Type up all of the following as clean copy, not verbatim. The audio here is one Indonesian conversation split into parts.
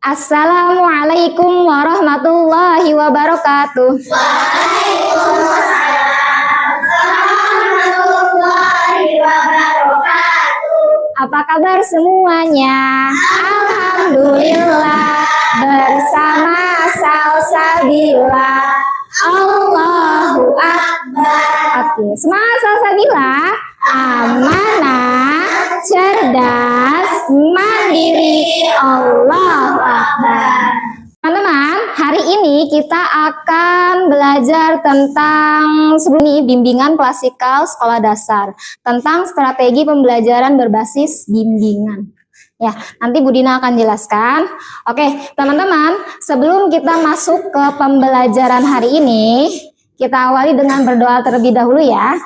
Assalamualaikum warahmatullahi wabarakatuh. Waalaikumsalam warahmatullahi wabarakatuh. Apa kabar semuanya? Alhamdulillah, bersama Salsabila. Allahu Akbar. Oke, semangat Salsabila. Amanah, cerdas, mandiri. Allahu Akbar. Teman-teman, hari ini kita akan belajar tentang sebelum ini bimbingan klasikal sekolah dasar, tentang strategi pembelajaran berbasis bimbingan. Ya, nanti Bu Dina akan jelaskan. Oke, teman-teman, sebelum kita masuk ke pembelajaran hari ini, kita awali dengan berdoa terlebih dahulu ya.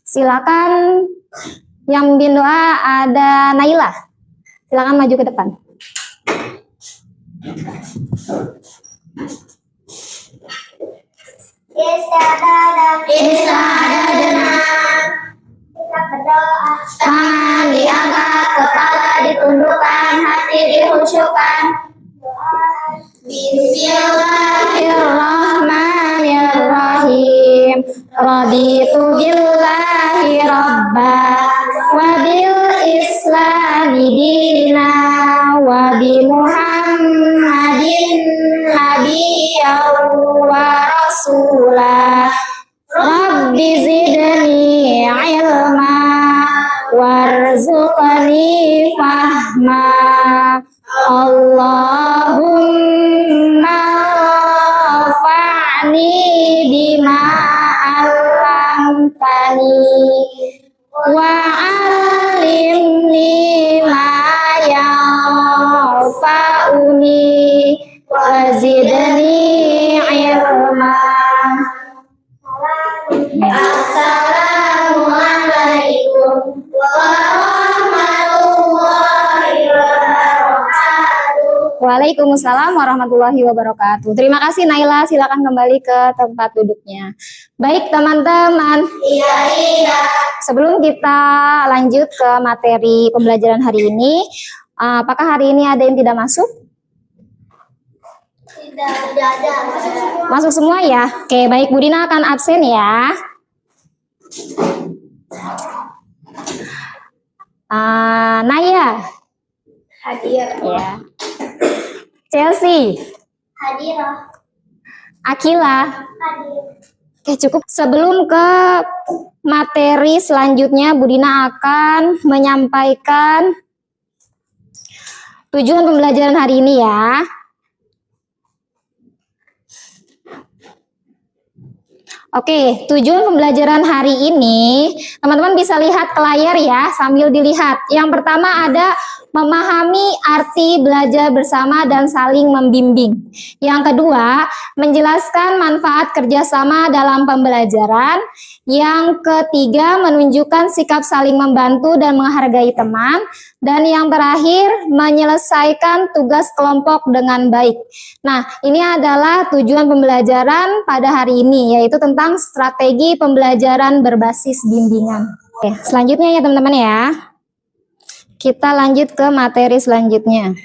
Silakan yang memimpin doa ada Naila. Silakan maju ke depan. Istadadana. Kita berdoa. Tangan diangkat, kepala ditundukkan, hati dikhusyukkan. Bismillahirrahmanirrahim. Raditu billahi rabba wa bil islami dina wa bi Muhammadin nabiyyan wa rasulah. Rabbi zidni ilma warzuqni fahma. Allahumma fa'ni bima alamtani wa alimni ma yanfa'uni wa zidni ilma. Assalamualaikum warahmatullahi wabarakatuh. Waalaikumsalam warahmatullahi wabarakatuh. Terima kasih Naila, silakan kembali ke tempat duduknya. Baik teman-teman, sebelum kita lanjut ke materi pembelajaran hari ini, apakah hari ini ada yang tidak masuk? Tidak ada. Masuk semua ya? Oke, baik, Bu Dina akan absen ya. Naya. Hadir. Ya. Chelsea. Hadirah. Akila. Hadir. Oke, cukup. Sebelum ke materi selanjutnya, Bu Dina akan menyampaikan tujuan pembelajaran hari ini ya. Oke, tujuan pembelajaran hari ini, teman-teman bisa lihat ke layar ya, sambil dilihat. Yang pertama ada memahami arti belajar bersama dan saling membimbing. Yang kedua, menjelaskan manfaat kerjasama dalam pembelajaran. Yang ketiga, menunjukkan sikap saling membantu dan menghargai teman. Dan yang terakhir, menyelesaikan tugas kelompok dengan baik. Nah, ini adalah tujuan pembelajaran pada hari ini, yaitu tentang strategi pembelajaran berbasis bimbingan. Oke, selanjutnya ya teman-teman ya. Kita lanjut ke materi selanjutnya.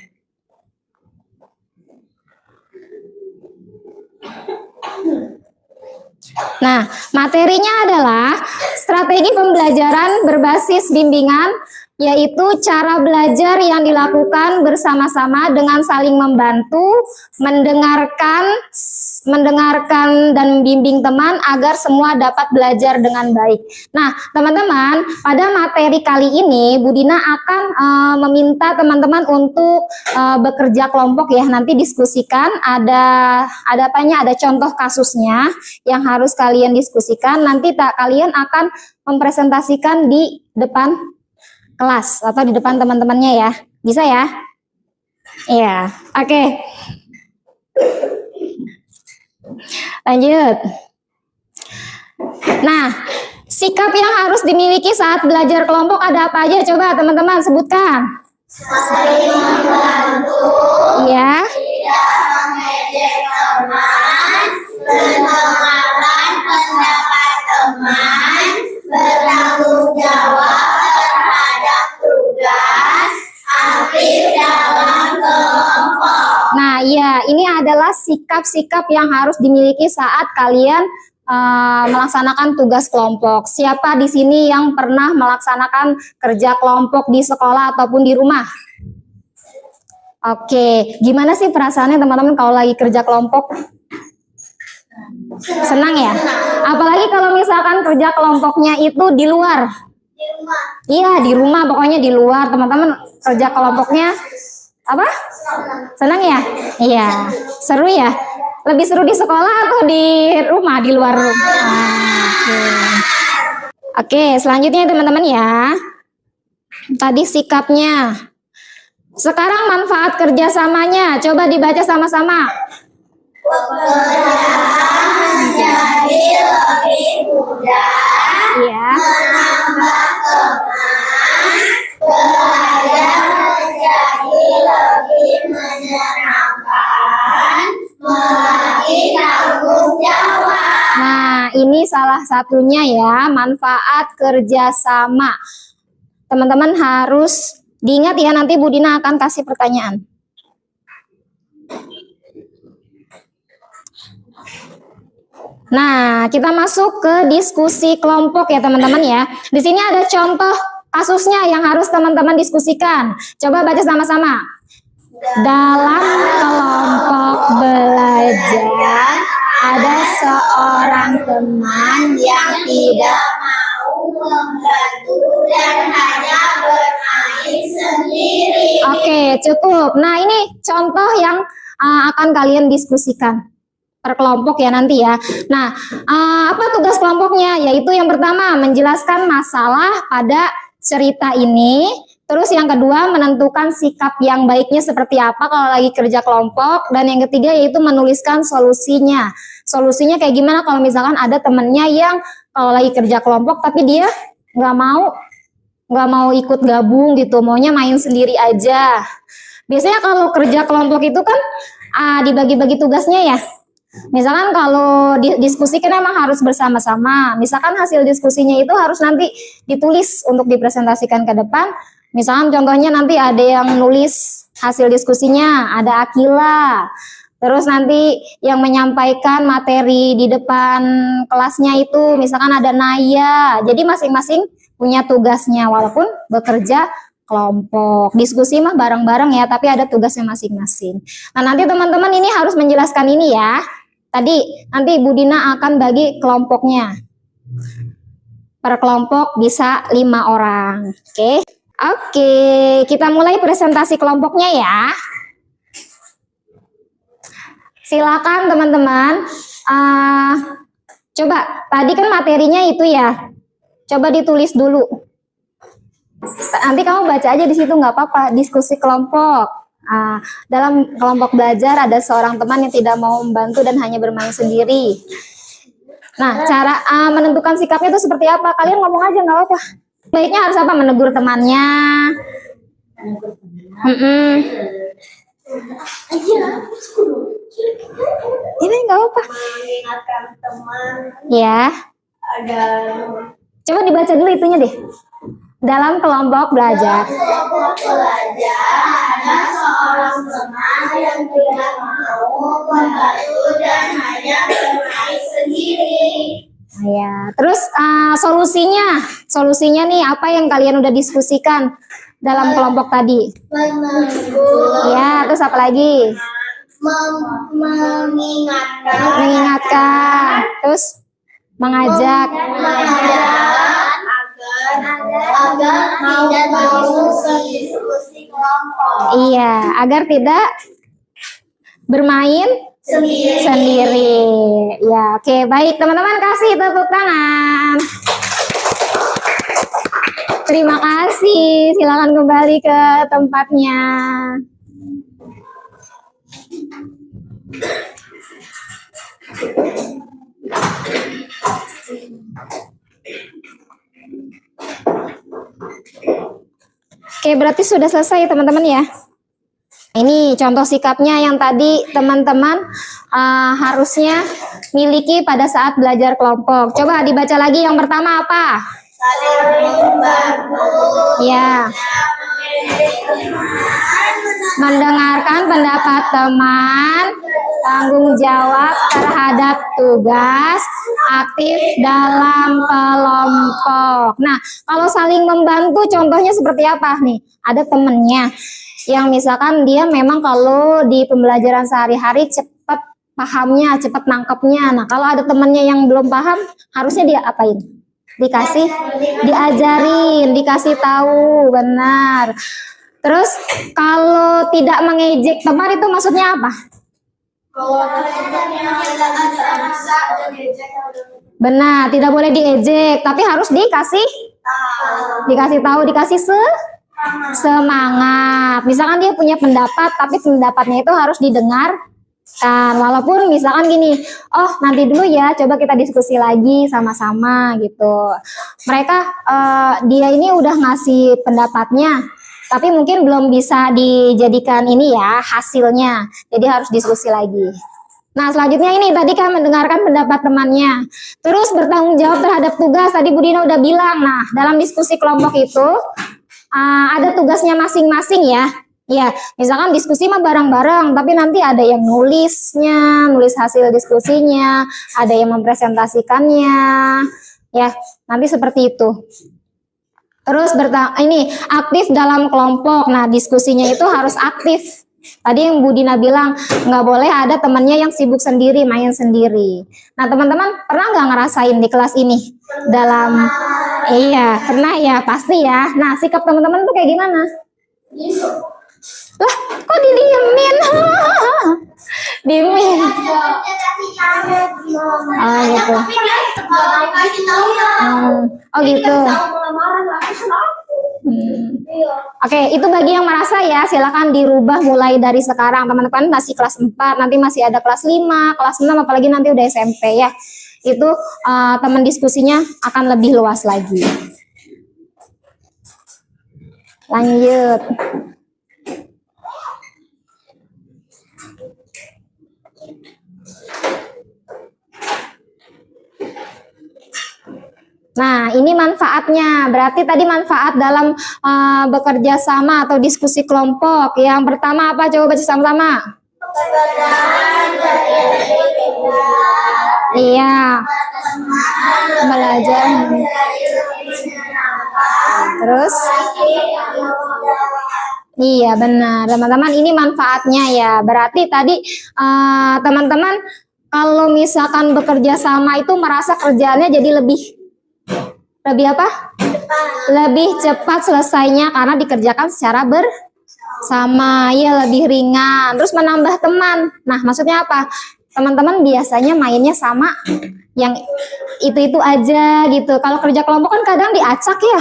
Nah, materinya adalah strategi pembelajaran berbasis bimbingan, yaitu cara belajar yang dilakukan bersama-sama dengan saling membantu, mendengarkan dan membimbing teman agar semua dapat belajar dengan baik. Nah, teman-teman, pada materi kali ini Bu Dina akan meminta teman-teman untuk bekerja kelompok ya. Nanti diskusikan, ada apanya, ada contoh kasusnya yang harus kalian diskusikan. Nanti kalian akan mempresentasikan di depan kelas atau di depan teman-temannya ya. Bisa ya? Iya, oke. Lanjut. Nah, sikap yang harus dimiliki saat belajar kelompok ada apa aja? Coba teman-teman sebutkan. Saling membantu. Ya. Tidak mengejek teman. Mendengarkan pendapat teman. Bertanggung jawab terhadap tugas. Aktif dalam kelompok. iya, ini adalah sikap-sikap yang harus dimiliki saat kalian melaksanakan tugas kelompok. Siapa di sini yang pernah melaksanakan kerja kelompok di sekolah ataupun di rumah? Oke, gimana sih perasaannya teman-teman kalau lagi kerja kelompok? Senang ya? Apalagi kalau misalkan kerja kelompoknya itu di luar. Iya, di rumah, pokoknya di luar. Teman-teman kerja kelompoknya apa? Senang ya? Iya, seru ya? Lebih seru di sekolah atau di rumah, di luar rumah? Oke, selanjutnya teman-teman ya. Tadi sikapnya. Sekarang manfaat kerjasamanya. Coba dibaca sama-sama. Pekerjaan menjadi lebih mudah. Iya. Menambah teman. Belajar menjadi lebih menyenangkan. Melatih tanggung jawab. Nah, ini salah satunya ya, manfaat kerjasama. Teman-teman harus diingat ya, nanti Bu Dina akan kasih pertanyaan. Nah, kita masuk ke diskusi kelompok ya teman-teman ya. Di sini ada contoh kasusnya yang harus teman-teman diskusikan. Coba baca sama-sama. Dalam kelompok belajar ada seorang teman yang tidak Mau membantu dan hanya bermain sendiri. Oke, cukup. Nah, ini contoh yang akan kalian diskusikan per kelompok ya nanti ya. Nah, apa tugas kelompoknya? Yaitu yang pertama, menjelaskan masalah pada cerita ini. Terus yang kedua, menentukan sikap yang baiknya seperti apa kalau lagi kerja kelompok. Dan yang ketiga yaitu menuliskan solusinya. Solusinya kayak gimana kalau misalkan ada temennya yang kalau lagi kerja kelompok tapi dia nggak mau ikut gabung gitu, maunya main sendiri aja. Biasanya kalau kerja kelompok itu kan dibagi-bagi tugasnya ya. Misalkan kalau diskusikan emang harus bersama-sama. Misalkan hasil diskusinya itu harus nanti ditulis untuk dipresentasikan ke depan. Misalkan contohnya nanti ada yang nulis hasil diskusinya, ada Akila. Terus nanti yang menyampaikan materi di depan kelasnya itu misalkan ada Naya. Jadi masing-masing punya tugasnya walaupun bekerja kelompok. Diskusi mah bareng-bareng ya, tapi ada tugasnya masing-masing. Nah, nanti teman-teman ini harus menjelaskan ini ya. Tadi nanti Bu Dina akan bagi kelompoknya. Per kelompok bisa 5 orang. Oke, kita mulai presentasi kelompoknya ya. Silakan teman-teman. Coba, tadi kan materinya itu ya. Coba ditulis dulu. Nanti kamu baca aja di situ nggak apa-apa. Diskusi kelompok. Dalam kelompok belajar ada seorang teman yang tidak mau membantu dan hanya bermain sendiri. Nah, cara menentukan sikapnya itu seperti apa? Kalian ngomong aja nggak apa-apa. Baiknya harus apa? Menegur temannya. Ini nggak apa-apa. Mengingatkan teman. Ya. Ada. Coba dibaca dulu itunya deh. Dalam kelompok belajar. Kelompok belajar ada seorang teman yang tidak mau membantu dan hanya bermain sendiri. Ya, terus solusinya nih apa yang kalian udah diskusikan dalam kelompok tadi? Menegur. Ya, terus apa lagi? Mengingatkan, terus mengajak. Agar tidak mau diskusi kelompok. Iya, agar tidak bermain sendiri. Ya, oke, baik teman-teman, kasih tepuk tangan. Terima kasih. Silakan kembali ke tempatnya. Oke, berarti sudah selesai teman-teman ya. Ini contoh sikapnya yang tadi teman-teman harusnya miliki pada saat belajar kelompok. Coba dibaca lagi yang pertama apa? Saling membantu. Ya. mendengarkan pendapat teman, tanggung jawab terhadap tugas, aktif dalam kelompok. Nah, kalau saling membantu contohnya seperti apa nih? Ada temennya yang misalkan dia memang kalau di pembelajaran sehari-hari cepat pahamnya, cepat nangkepnya. Nah, kalau ada temennya yang belum paham, harusnya dia apain? Diajarin, dikasih tahu, benar. Terus kalau tidak mengejek teman itu maksudnya apa? Benar, tidak boleh diejek, tapi harus dikasih tahu, dikasih semangat. Misalkan dia punya pendapat, tapi pendapatnya itu harus didengar. Walaupun misalkan gini, oh nanti dulu ya, coba kita diskusi lagi sama-sama gitu. Mereka dia ini udah ngasih pendapatnya, tapi mungkin belum bisa dijadikan ini ya hasilnya. Jadi harus diskusi lagi. Nah selanjutnya ini tadi kan mendengarkan pendapat temannya, terus bertanggung jawab terhadap tugas. Tadi Bu Dina udah bilang. Nah dalam diskusi kelompok itu ada tugasnya masing-masing ya. Ya, misalkan diskusi mah bareng-bareng, tapi nanti ada yang nulis hasil diskusinya, ada yang mempresentasikannya, ya, nanti seperti itu. Terus ini aktif dalam kelompok. Nah, diskusinya itu harus aktif. Tadi yang Bu Dina bilang, nggak boleh ada temannya yang sibuk sendiri, main sendiri. Nah, teman-teman pernah nggak ngerasain di kelas ini? Iya, pernah ya, pasti ya. Nah, sikap teman-teman tuh kayak gimana? Lah, kok didiemin? Diemin. Oh gitu. Oh gitu. Oke, itu bagi yang merasa ya, silakan dirubah mulai dari sekarang. Teman-teman masih kelas 4, nanti masih ada kelas 5, kelas 6, apalagi nanti udah SMP ya. Itu teman diskusinya akan lebih luas lagi. Lanjut. Nah, ini manfaatnya. Berarti tadi manfaat dalam bekerja sama atau diskusi kelompok. Yang pertama apa? Coba baca sama-sama. Iya. Belajar. Terus? Iya, benar. Teman-teman, ini manfaatnya ya. Berarti tadi teman-teman kalau misalkan bekerja sama itu merasa kerjaannya jadi lebih apa? Lebih cepat selesainya karena dikerjakan secara bersama, ya lebih ringan. Terus menambah teman. Nah, maksudnya apa? Teman-teman biasanya mainnya sama yang itu aja gitu. Kalau kerja kelompok kan kadang diacak ya.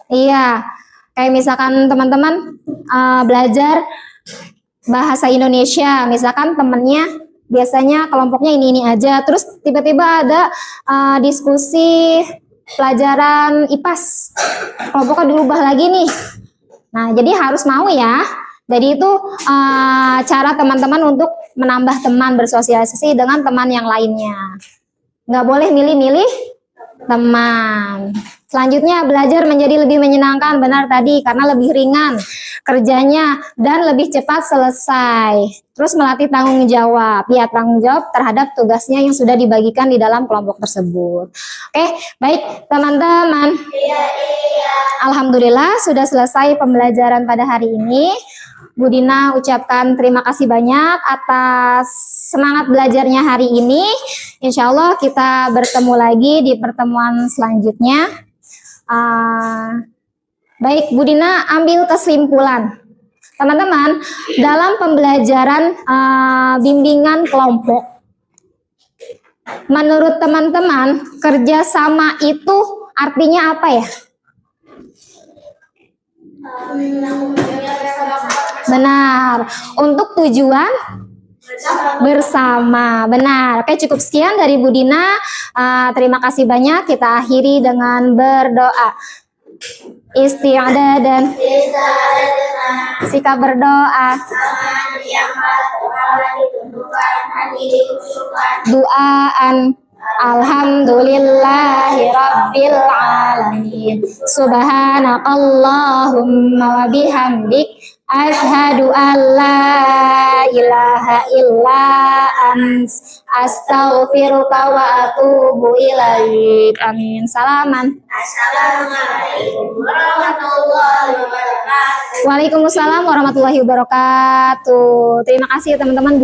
Iya. Kayak misalkan teman-teman belajar bahasa Indonesia, misalkan temennya biasanya kelompoknya ini aja, terus tiba-tiba ada diskusi pelajaran IPAS, kelompoknya dirubah lagi nih. Nah, jadi harus mau ya. Jadi itu cara teman-teman untuk menambah teman, bersosialisasi dengan teman yang lainnya. Nggak boleh milih-milih teman. Selanjutnya belajar menjadi lebih menyenangkan, benar tadi, karena lebih ringan kerjanya dan lebih cepat selesai. Terus melatih tanggung jawab, ya tanggung jawab terhadap tugasnya yang sudah dibagikan di dalam kelompok tersebut. Oke, baik teman-teman. Alhamdulillah sudah selesai pembelajaran pada hari ini. Bu Dina ucapkan terima kasih banyak atas semangat belajarnya hari ini. Insya Allah kita bertemu lagi di pertemuan selanjutnya. Baik, Bu Dina ambil kesimpulan. Teman-teman, dalam pembelajaran bimbingan kelompok, menurut teman-teman, kerjasama itu artinya apa ya? Benar, untuk tujuan bersama. Benar. Oke, cukup sekian dari Bu Dina. Terima kasih banyak. Kita akhiri dengan berdoa. Isti'adah dan sikap berdoa. Duaan Alhamdulillahi Rabbil Alamin. Subhanakallahumma wa bihamdik. Asyhadu an la ilaha illa ant. Astaghfiruka wa atubu ilaik. Amin. Salaman. Assalamualaikum warahmatullahi wabarakatuh. Waalaikumsalam warahmatullahi wabarakatuh. Terima kasih teman-teman.